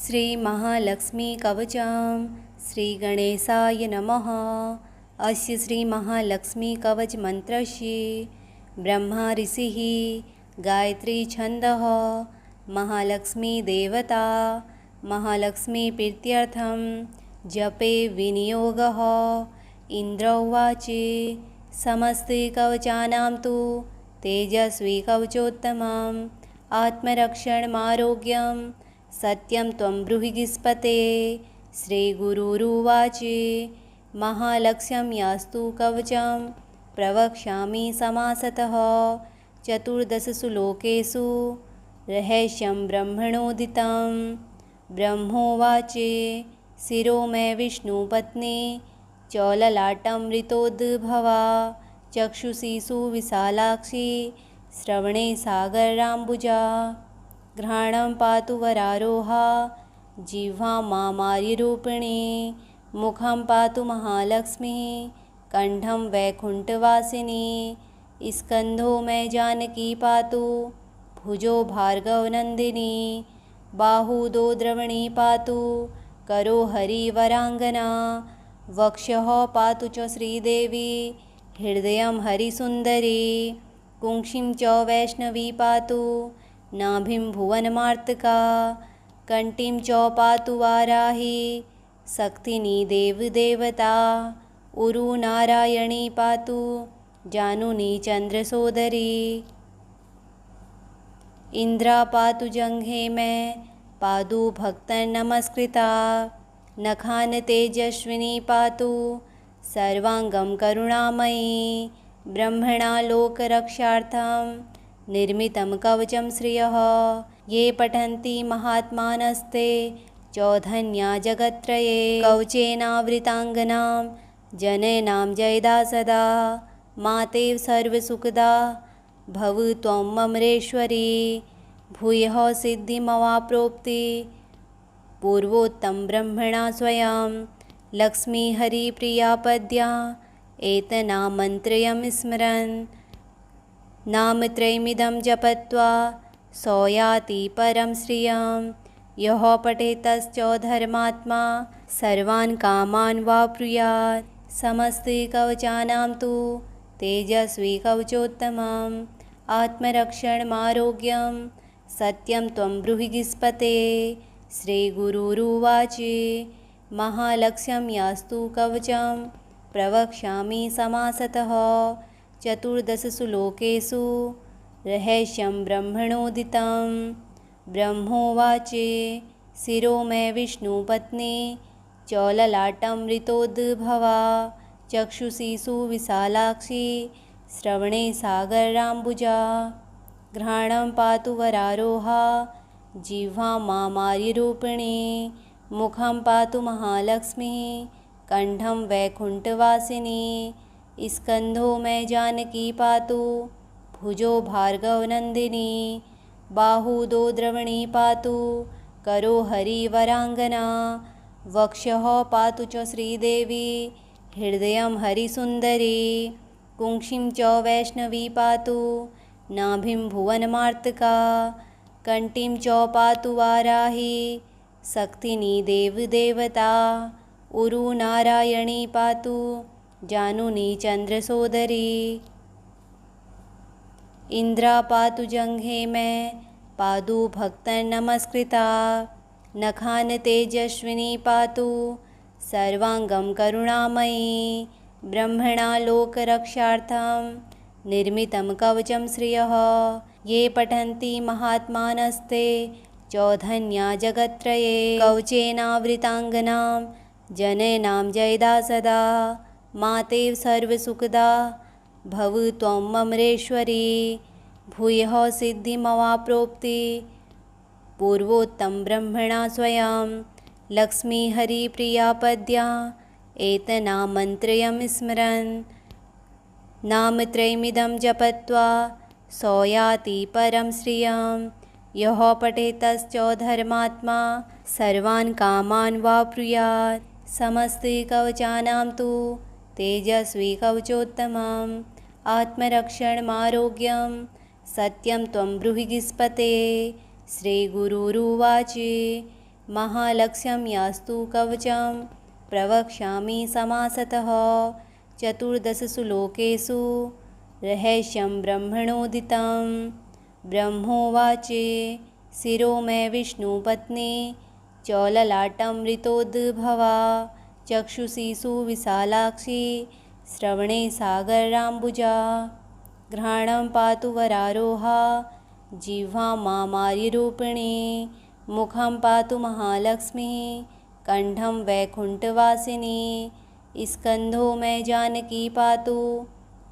श्रीमहालक्ष्मीकवचं श्रीगणेशाय नमः। अस्य श्रीमहालक्ष्मीकवचमन्त्रस्य ब्रह्मा ऋषिः गायत्री छन्दः महालक्ष्मीदेवता महालक्ष्मीप्रीत्यर्थं जपे विनियोगः। इन्द्र उवाच समस्ते कवचानां तु तेजस्वी कवचोत्तमम् आत्मरक्षणमारोग्यं सत्यं त्वं ब्रूहि गीस्पते। श्रीगुरुरुवाच महालक्ष्यं यास्तु कवचं प्रवक्ष्यामि समासतः चतुर्दशसु लोकेषु रहस्यं ब्रह्मणोदितं। ब्रह्मोवाच शिरो मे विष्णुपत्नी चौललाटमृतोद्भवा चक्षुषी सुविशालाक्षी श्रवणे सागराम्बुजा। घ्राणं पातु वरारोहा जिह्वा मामार्यरूपिणी मुखं पातु महालक्ष्मीः कण्ठं वैकुण्ठवासिनी। स्कन्धो मे जानकी पातु भुजो भार्गवनन्दिनी बाहुदो द्रवणी पातु करो हरिवराङ्गना। वक्षः पातु च श्रीदेवी हृदयं हरिसुन्दरी कुङ्क्षिं च वैष्णवी पातु नाभिं भुवनमार्तका। कण्ठीं च पातु वाराही शक्तिनी देवदेवता उरुनारायणी पातु जानुनी चन्द्रसोदरी। इन्द्रा पातु जङ्घे मे पादु भक्तनमस्कृता नखान तेजस्विनी पातु सर्वाङ्गं करुणामयी। ब्रह्मणा लोकरक्षार्थं निर्मितं कवचं श्रियः ये पठन्ति महात्मानस्ते चौधन्या जगत्त्रये। कवचेनावृताङ्गनां जनेनां जयदा सदा मातेव सर्वसुखदा भव त्वं ममरेश्वरी। भूयः सिद्धिमवाप्नोति पूर्वोत्तम ब्रह्मणा स्वयं लक्ष्मी हरिप्रिया पद्या एतन्नामन्त्रयं स्मरन् नामत्रयमिदं जपत्वा सौयाति परं श्रियं। यः पठेतश्च धर्मात्मा सर्वान् कामान् वाप्नुयात्। समस्ते कवचानां तु तेजस्वी कवचोत्तमम् आत्मरक्षणमारोग्यं सत्यं त्वं ब्रूहि गीस्पते। श्रीगुरुरुवाच महालक्ष्यं यास्तु कवचं प्रवक्ष्यामि समासतः चतुर्दशसु लोकेषु रहस्यं ब्रह्मणोदितं। ब्रह्मोवाच शिरो मे विष्णुपत्नी चौललाटमृतोद्भवा चक्षुषी सुविशालाक्षी श्रवणे सागराम्बुजा। घ्राणं पातु वरारोहा जिह्वा मामार्यरूपिणी मुखं पातु महालक्ष्मीः कण्ठं वैकुण्ठवासिनी। स्कन्धो मे जानकी पातु भुजो भार्गवनन्दिनी बाहुदो द्रवणी पातु करो हरिवराङ्गना। वक्षः पातु च श्रीदेवी हृदयं हरिसुन्दरी कुङ्क्षिं च वैष्णवी पातु नाभिं भुवनमार्तका। कण्ठीं च पातु वाराही शक्तिनी देवदेवता उरुनारायणी पातु जानुनी चन्द्रसोदरी। इन्द्रा पातु जङ्घे मे पादु भक्तनमस्कृता नखान तेजस्विनी पातु सर्वाङ्गं करुणामयी। ब्रह्मणा लोकरक्षार्थं निर्मितं कवचं श्रियः ये पठन्ति महात्मानस्ते चौधन्या जगत्त्रये। कवचेनावृताङ्गनां जनेनां जयदा सदा मातेव सर्वसुखदा भव त्वं ममरेश्वरी। भूयः सिद्धिमवाप्नोति पूर्वोत्तम ब्रह्मणा स्वयं लक्ष्मी हरिप्रिया पद्या एतन्नामन्त्रयं स्मरन् नामत्रयमिदं जपत्वा सौयाति परं श्रियं। यः पठेतश्च धर्मात्मा सर्वान् कामान् वाप्नुयात्। समस्ते कवचानां तु तेजस्वी कवचोत्तमम् आत्मरक्षणमारोग्यं सत्यं त्वं ब्रूहि गीस्पते। श्रीगुरुरुवाच महालक्ष्यं यास्तु कवचं प्रवक्ष्यामि समासतः। 14 लोकेषु रहस्यं ब्रह्मणोदितं। ब्रह्मोवाच शिरो मे विष्णुपत्नी चौललाटमृतोद्भवा। चक्षुषी सुविशालाक्षी श्रवणे सागराम्बुजा। घ्राणं पातु वरारोहा जिह्वा मामार्यरूपिणी। मुखं पातु महालक्ष्मी कंठं वैकुण्ठवासिनी। स्कन्धो मे जानकी पातु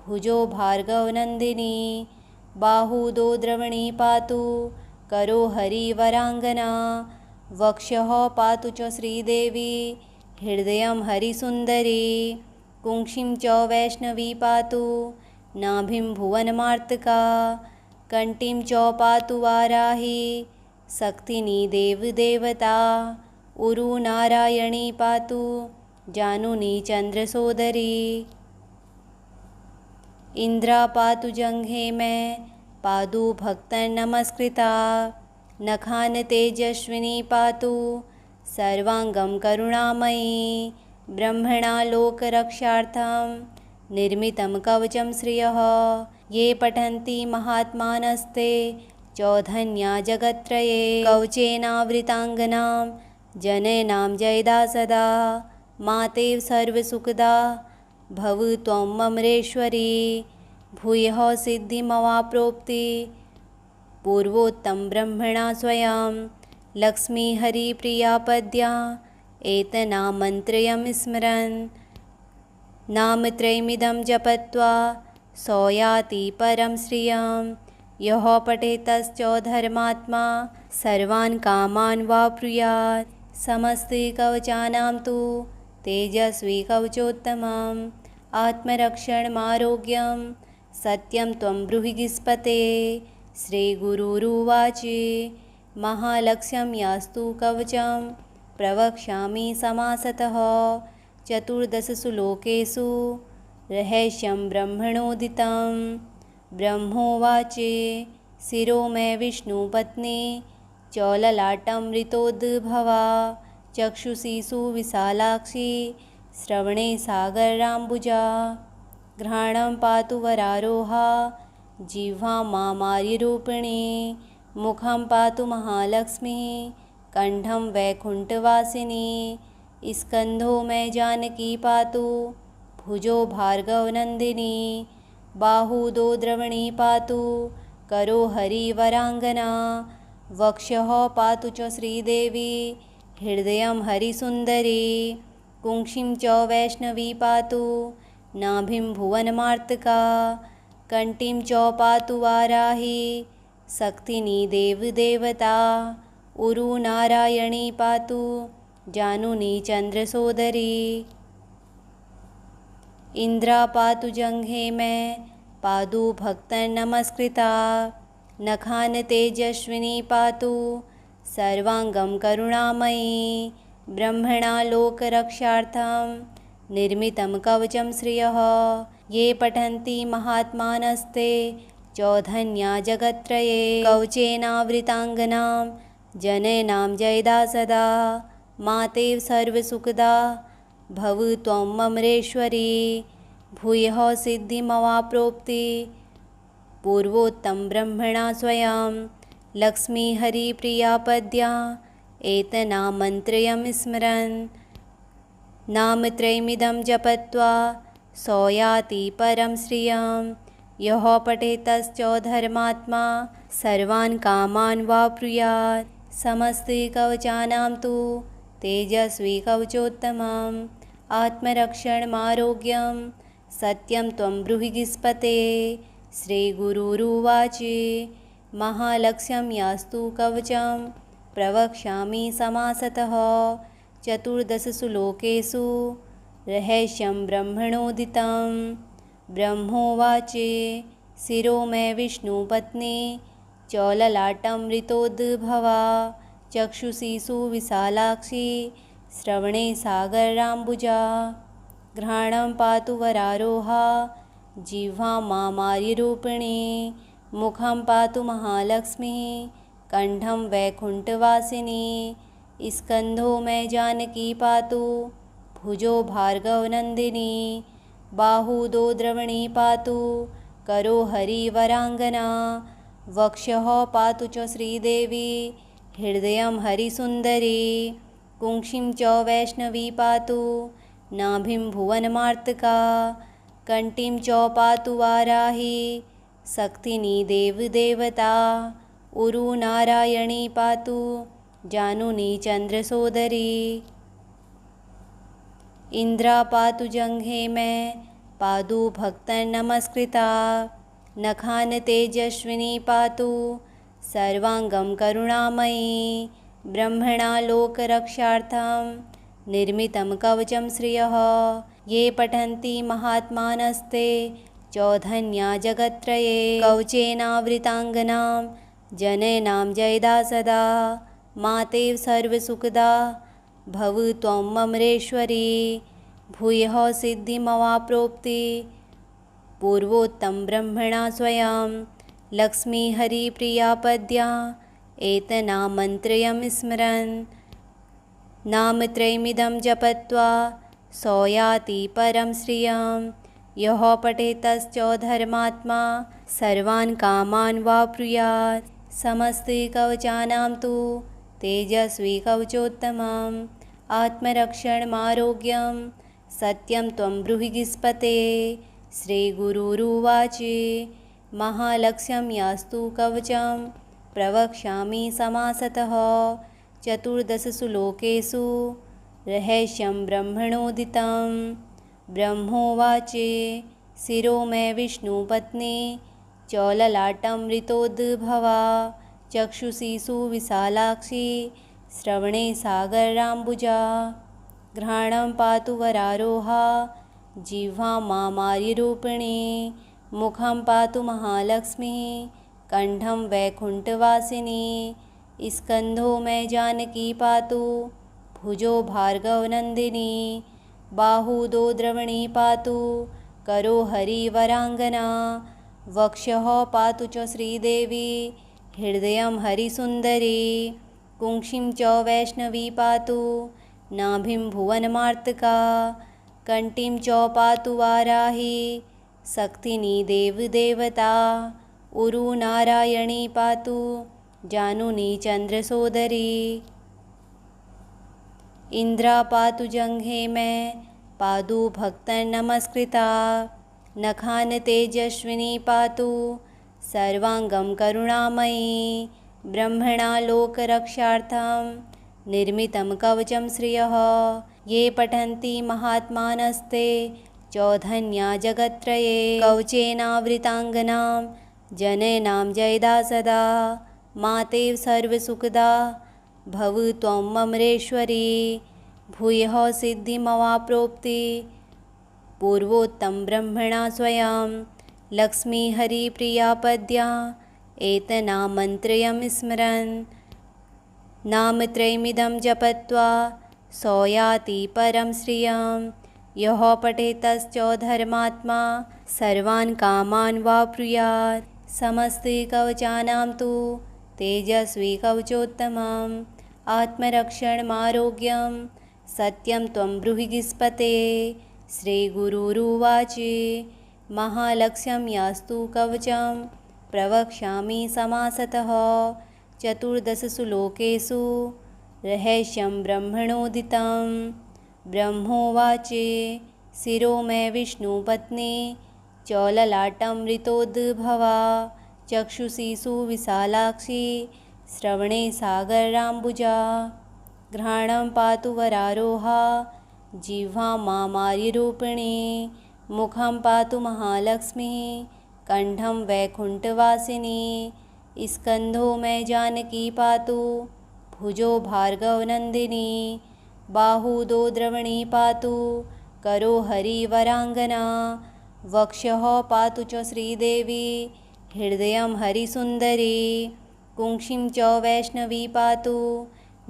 भुजो भार्गवनन्दिनी। बाहुदो द्रवणी पातु करो हरिवराङ्गना। वक्षः पातु च श्रीदेवी हृदयं हरिसुन्दरी। कुङ्क्षिं च वैष्णवी पातु नाभिं भुवनमार्तका। कण्ठीं च पातु वाराही शक्तिनी देवदेवता। उरु नारायणी पातु जानुनी चन्द्रसोदरी। इन्द्रा पातु जङ्घे मे पादु भक्तनमस्कृता। नखान तेजस्विनी पातु सर्वाङ्गं करुणामयी। ब्रह्मणा लोकरक्षार्थं निर्मितं कवचं श्रियः। ये पठन्ति महात्मानस्ते चौधन्या जगत्त्रये। कवचेनावृताङ्गनां जनेनां जयदा सदा। मातेव सर्वसुखदा भव त्वं ममरेश्वरी। भूयः सिद्धिमवाप्नोति पूर्वोत्तम ब्रह्मणा स्वयं। लक्ष्मी हरिप्रिया पद्या एतन्नामन्त्रयं स्मरन्। नामत्रयमिदं जपत्वा सो याति परं श्रियं। यः पठेतश्च धर्मात्मा सर्वान् कामान् वाप्नुयात्। समस्तकवचानां तु तेजस्वी कवचोत्तमम्। आत्मरक्षणमारोग्यं सत्यं त्वं ब्रूहि गीस्पते। श्रीगुरुरुवाच महालक्ष्यं यास्तु कवचं प्रवक्ष्यामि समासतः। 14 लोकेषु रहस्यं ब्रह्मणोदितं। ब्रह्मोवाच शिरो मे विष्णुपत्नी चौललाटमृतोद्भवा। चक्षुषी सुविशालाक्षी श्रवणे सागराम्बुजा। घ्राणं पातु वरारोहा जिह्वा मामार्यरूपिणी। मुखं पातु महालक्ष्मी कंठं वैकुण्ठवासिनी। स्कन्धो मे जानकी पातु भुजो भार्गवनन्दिनी। बाहुदो द्रवणी पातु करो हरिवराङ्गना। वक्षः पातु च श्रीदेवी हृदयं हरिसुन्दरी। कुङ्क्षिं च वैष्णवी पातु नाभिं भुवनमार्तका। कण्ठीं च पातु वाराही शक्तिनी देवदेवता। उरु नारायणी पातु जानुनी चन्द्रसोदरी। इन्द्रा पातु जङ्घे मे पादु भक्तनमस्कृता। नखान तेजस्विनी पातु सर्वाङ्गं करुणामयी। ब्रह्मणा लोकरक्षार्थं निर्मितं कवचं श्रियः। ये पठन्ति महात्मानस्ते चौधन्या जगत्त्रये। कवचेनावृताङ्गनां जनेनां जयदा सदा। मातेव सर्वसुखदा भव त्वं ममरेश्वरी। भूयः सिद्धिमवाप्नोति पूर्वोत्तम ब्रह्मणा स्वयं। लक्ष्मी हरिप्रिया पद्या एतन्नामन्त्रयं स्मरन्। नामत्रयमिदं जपत्वा सो याति परं श्रियं। यः पठेतश्च धर्मात्मा सर्वान् कामान् वाप्नुयात्। समस्तकवचानां तु तेजस्वी कवचोत्तमम्। आत्मरक्षणमारोग्यं सत्यं त्वं ब्रूहि गीस्पते। श्रीगुरुरुवाच महालक्ष्यं यास्तु कवचं प्रवक्ष्यामि समासतः। 14 लोकेषु रहस्यं ब्रह्मणोदितं। ब्रह्मोवाच शिरो मे विष्णुपत्नी चौललाटमृतोद्भवा। चक्षुषी सुविशालाक्षी श्रवणे सागराम्बुजा। घ्राणं पातु वरारोहा जिह्वा मामार्यरूपिणी। मुखं पातु महालक्ष्मी कंठं वैकुण्ठवासिनी। स्कंधो में जानकी पातु भुजो भार्गवनंदिनी बाहु दो द्रवणी पातु करो हरिवरांगना वक्षः पातु च श्रीदेवी हृदयं हरिसुन्दरी कुंक्षिं च वैष्णवी पातु नाभिं भुवनमार्तका कंठीं च पातु वाराही शक्तिनी देवदेवता उरु नारायणी पातु जानुनी चंद्रसोदरी इंद्रा पातु जंघे में पादु भक्तन नमस्कृता नखान तेजस्विनी पातु सर्वांगं करुणामयी ब्रह्मणा लोकरक्षार्थं निर्मितं कवचं श्रियः ये पठन्ति महात्मानस्ते चौधन्या जगत्त्रये कवचेनावृताङ्गनां जनेनां जयदा सदा मातेव सर्वसुखदा भव त्वं ममरेश्वरी भूयः सिद्धिमवाप्नोति पूर्वोत्तम ब्रह्मणा स्वयं लक्ष्मी हरिप्रिया पद्या एतनां मन्त्रयं स्मरन् नामत्रयमिदं जपत्वा सौयाति परं श्रियं यः पठेतश्च धर्मात्मा सर्वान् कामान् वाप्नुयात् समस्तिकवचानां तु तेजस्वी कवचोत्तमम् आत्मरक्षणमारोग्यं सत्यं त्वं ब्रूहि गिस्पते श्रीगुरुरुवाच महालक्ष्यं यास्तु कवचं प्रवक्ष्यामि समासतः चतुर्दशसु लोकेषु रहस्यं ब्रह्मणोदितं ब्रह्मोवाच शिरो मे विष्णुपत्नी चौललाटमृतोद्भवा चक्षुषी सुविशालाक्षी श्रवणे सागराम्बुजा घ्राणं पातु वरारोहा जिह्वा मामार्यरूपिणी मुखं पातु महालक्ष्मी कंठं वैकुंठवासिनी स्कंधो में जानकी पातु भुजो भार्गवनंदिनी बाहु दो द्रवणी पातु करो हरिवरांगना वक्षः पातु च श्रीदेवी हृदयं हरिसुन्दरी कुंक्षिं च वैष्णवी पातु नाभिं भुवनमार्तका कंठीं च पातु वाराही शक्तिनी देवदेवता उरु नारायणी पातु जानुनी चंद्रसोदरी इंद्रा पातु जंघे में पादु भक्तन नमस्कृता नखान तेजस्विनी पातु सर्वांगं करुणामयी ब्रह्मणा लोकरक्षार्थं निर्मितं कवचं श्रियः ये पठन्ति महात्मानस्ते चौधन्या जगत्त्रये कवचेनावृताङ्गनां जनेनां जयदा सदा मातेव सर्वसुखदा भव त्वं ममरेश्वरी भूयः सिद्धिमवाप्नोति पूर्वोत्तम ब्रह्मणा स्वयं लक्ष्मी हरिप्रिया पद्या एतनां मन्त्रयं स्मरन् नामत्रयमिदं जपत्वा सौयाति परं श्रियं यः पठेतश्च धर्मात्मा सर्वान् कामान् वाप्नुयात् समस्तिकवचानां तु तेजस्वी कवचोत्तमम् आत्मरक्षणमारोग्यं सत्यं त्वं ब्रूहि गिस्पते श्रीगुरुरुवाच महालक्ष्यं यास्तु कवचं प्रवक्ष्यामि समासतः चतुर्दशसु लोकेषु रहस्यं ब्रह्मणोदितं ब्रह्मोवाच शिरो मे विष्णुपत्नी चौललाटमृतोद्भवा चक्षुषी सुविशालाक्षी श्रवणे सागराम्बुजा घ्राणं पातु वरारोहा जिह्वा मामार्यरूपिणी मुखं पातु महालक्ष्मी कंठं वैकुंठवासिनी स्कंधो में जानकी पातु भुजो भार्गवनंदिनी बाहु दो द्रवणी पातु करो हरिवरांगना वक्षः पातु च श्रीदेवी हृदयं हरिसुन्दरी कुंक्षिं च वैष्णवी पातु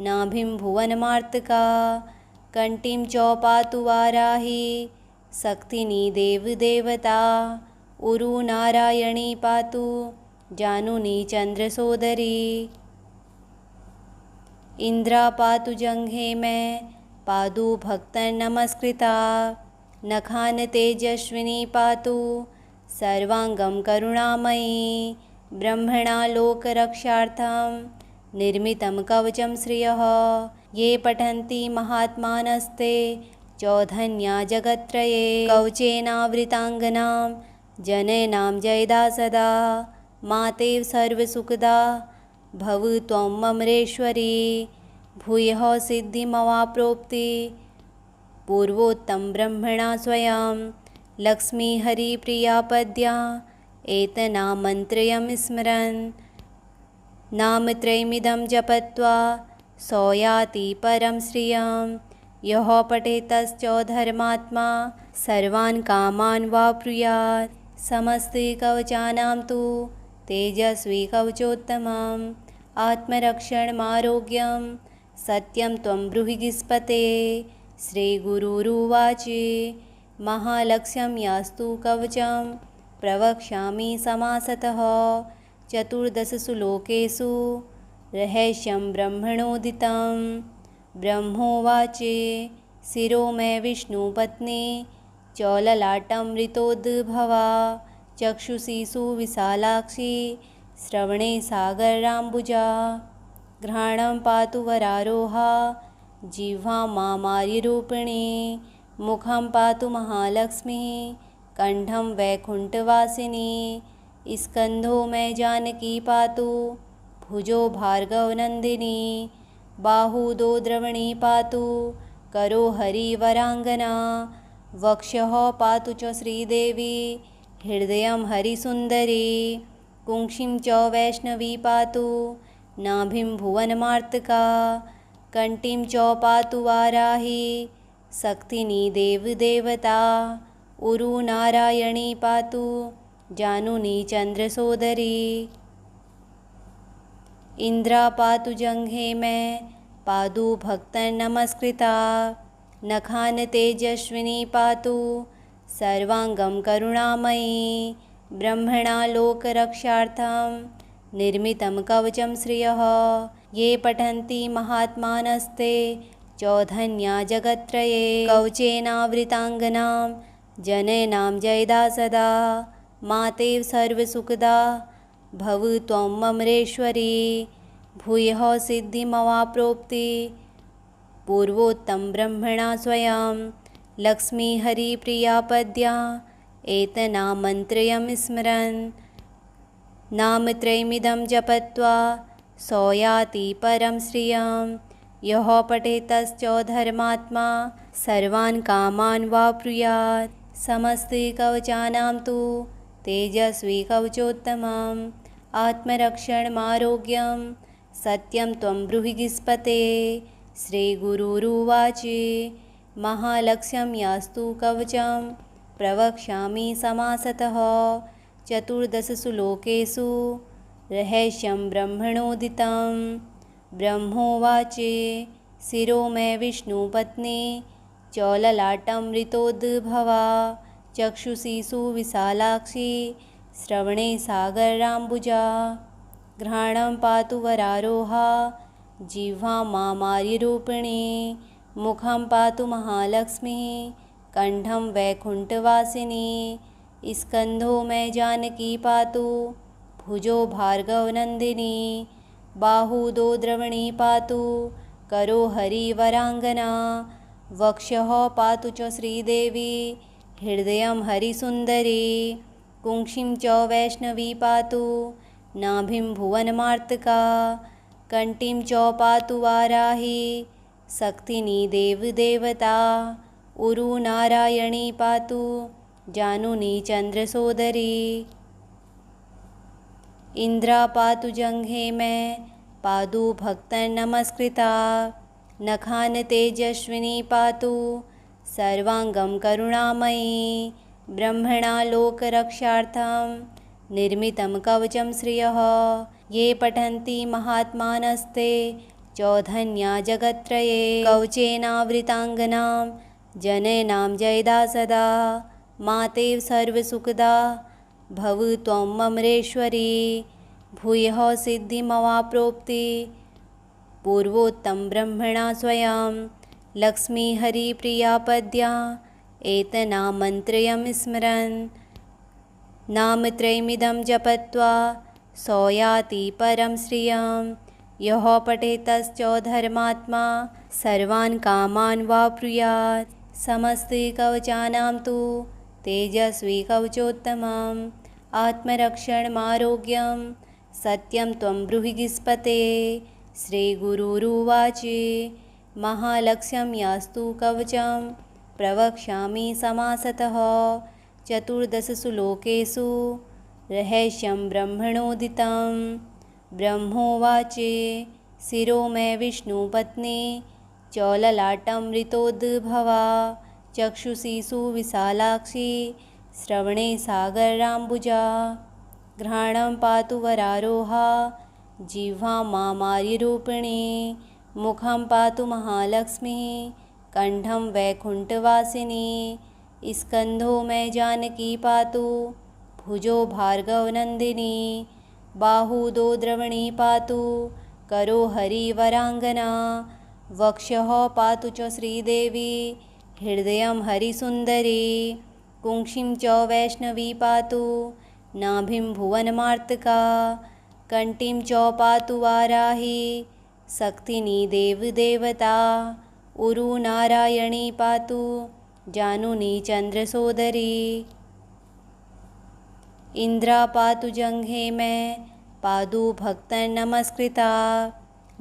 नाभिं भुवनमार्तका कंठीं च पातु वाराही शक्तिनी देवदेवता उरु नारायणी पातु जानुनी चंद्रसोदरी इंद्रा पातु जंघे में पादु भक्तन नमस्कृता। नखान तेजस्विनी पातु सर्वांगम करुणामयी। ब्रह्मणा लोकरक्षार्थं निर्मितं कवचं श्रियः। ये पठन्ति महात्मानस्ते चौधन्या जगत्त्रये। कवचेनावृताङ्गनां जनेनां जयदा सदा। मातेव सर्वसुखदा भव त्वं ममरेश्वरी। भूयः सिद्धिमवाप्नोति पूर्वोत्तम ब्रह्मणा स्वयं। लक्ष्मी हरिप्रिया पद्या एतन्नामन्त्रयं स्मरन्। नामत्रयमिदं जपत्वा सो याति परं श्रियं। यः पठेतश्चोधर्मात्मा सर्वान् कामान् वाप्नुयात्। समस्तिकवचानां तु तेजस्वी कवचोत्तमम्। आत्मरक्षणमारोग्यं सत्यं त्वं ब्रूहि गीस्पते। श्रीगुरुरुवाच महालक्ष्यं यास्तु कवचं प्रवक्ष्यामि समासतः। चतुर्दशसु लोकेषु रहस्यं ब्रह्मणोदितं। ब्रह्मोवाच शिरो मे विष्णुपत्नी चौललाटमृतोद्भवा। चक्षुषी सुविशालाक्षी श्रवणे सागराम्बुजा। घ्राणं पातु वरारोहा जिह्वा मामार्यरूपिणी। मुखं पातु महालक्ष्मीः कंठं वैकुण्ठवासिनी। स्कन्धो मे जानकी पातु भुजो भार्गवनन्दिनी। बाहुदो द्रवणी पातु करो हरिवराङ्गना। वक्षः पातु च श्रीदेवी हृदयं हरिसुन्दरी। कुंक्षिं च वैष्णवी पातु नाभिं भुवनमार्तका। कण्ठीं च पातु वाराही शक्तिनी देवदेवता। उरुनारायणी पातु जानुनी चन्द्रसोदरी। इंद्रा पातु जंघे में पादु भक्तन नमस्कृता। नखान तेजस्विनी पातु सर्वांगम करुणामयी। ब्रह्मणा लोकरक्षार्थं निर्मितं कवचं श्रियः। ये पठन्ति महात्मानस्ते चौधन्या जगत्त्रये। कवचेनावृताङ्गनां जनेनां जयदा सदा। मातेव सर्वसुखदा भव त्वं ममरेश्वरी। भूयः सिद्धिमवाप्नोति पूर्वोत्तम ब्रह्मणा स्वयं। लक्ष्मी हरिप्रिया पद्या एतन्नामन्त्रयं स्मरन्। नामत्रयमिदं जपत्वा सो याति परं श्रियं। यः पठेतश्चोधर्मात्मा सर्वान् कामान् वाप्नुयात्। समस्तिकवचानां तु तेजस्वी कवचोत्तमम्। आत्मरक्षणमारोग्यं सत्यं त्वं ब्रूहि गीस्पते। श्रीगुरुरुवाच महालक्ष्यं यास्तु कवचं प्रवक्ष्यामि समासतः। चतुर्दशसु लोकेषु रहस्यं ब्रह्मणोदितं। ब्रह्मोवाच शिरो मे विष्णुपत्नी चौललाटमृतोद्भवा। चक्षुषी सुविशालाक्षी श्रवणे सागराम्बुजा। घ्राणं पातु वरारोहा जिह्वा मामार्यरूपिणी। मुखं पातु महालक्ष्मीः कंठं वैकुण्ठवासिनी। स्कन्धो मे जानकी पातु भुजो भार्गवनन्दिनी। बाहुदो द्रवणी पातु करो हरिवराङ्गना। वक्षः पातु च श्रीदेवी हृदयं हरिसुन्दरी। कुंक्षिं च वैष्णवी पातु नाभिं भुवनमार्तका। कण्ठीं च पातु वाराही शक्तिनी देवदेवता। उरुनारायणी पातु जानुनी चन्द्रसोदरी। इंद्रा पातु जंघे में पादु भक्तन नमस्कृता। नखान तेजस्विनी पातु सर्वांगम करुणामयी। ब्रह्मणा लोकरक्षार्थं निर्मितं कवचं श्रियः। ये पठन्ति महात्मानस्ते चौधन्या जगत्त्रये। कवचेनावृताङ्गनां जनेनां जयदा सदा। मातेव सर्वसुखदा भव त्वं ममरेश्वरी। भूयः सिद्धिमवाप्नोति पूर्वोत्तम ब्रह्मणा स्वयं लक्ष्मीहरिप्रिया पद्या एतन्नामत्रयं स्मरन् नामत्रयमिदं जपत्वा सो याति परं श्रियं यः पठेतश्च धर्मात्मा सर्वान् कामान् वाप्नुयात्। समस्तिकवचानां तु तेजस्वी कवचोत्तमम् आत्मरक्षणमारोग्यं सत्यं त्वं ब्रूहि गीस्पते। श्रीगुरुरुवाच महालक्ष्यं यास्तु कवचं प्रवक्ष्यामि समासतः चतुर्दशसु लोकेषु रहस्यं ब्रह्मणोदितं। ब्रह्मोवाच शिरो मे विष्णुपत्नी च ललाटमृतोद्भवा चक्षुषी सुविशालाक्षी श्रवणे सागराम्बुजा घ्राणं पातु वरारोहा जिह्वा मामार्यरूपिणी मुखं पातु महालक्ष्मी कण्ठं वैकुण्ठवासिनी स्कन्धो मे जानकी पातु भुजो भार्गवनन्दिनी बाहुदो द्रवणी पातु करो हरिवराङ्गना वक्षः पातु च श्रीदेवी हृदयं हरिसुन्दरी कुङ्क्षिं च वैष्णवी पातु नाभिं भुवनमार्तका कण्ठीं च पातु वाराही शक्तिनी देवदेवता उरुनारायणी पातु जानुनी चन्द्रसोदरी इन्द्रा पातु जङ्घे मे पादु भक्तनमस्कृता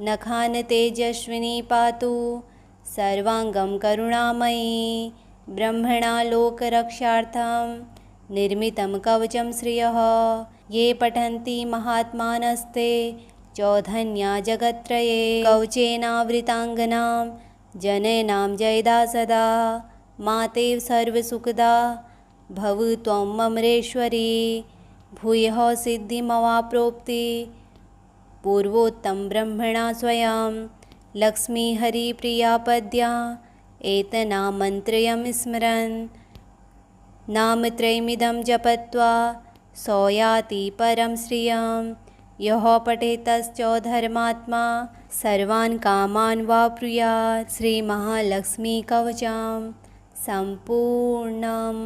नखान तेजस्विनी पातु सर्वाङ्गं करुणामयी ब्रह्मणा लोकरक्षार्थं निर्मितं कवचं श्रियः ये पठन्ति महात्मानस्ते चौधन्या जगत्त्रये कवचेनावृताङ्गनां जनेनां जयदा सदा मातेव सर्वसुखदा भव त्वं ममरेश्वरी भूयः सिद्धिमवाप्नोति पूर्वोत्तम ब्रह्मणा स्वयं लक्ष्मीहरिप्रिया पद्या एतन्नामत्रयं स्मरन् नामत्रयमिदं जपत्वा सो याति परं श्रियं यः पठेतश्च धर्मात्मा सर्वान् कामान् वाप्नुयात्। श्रीमहालक्ष्मीकवचं सम्पूर्णम्।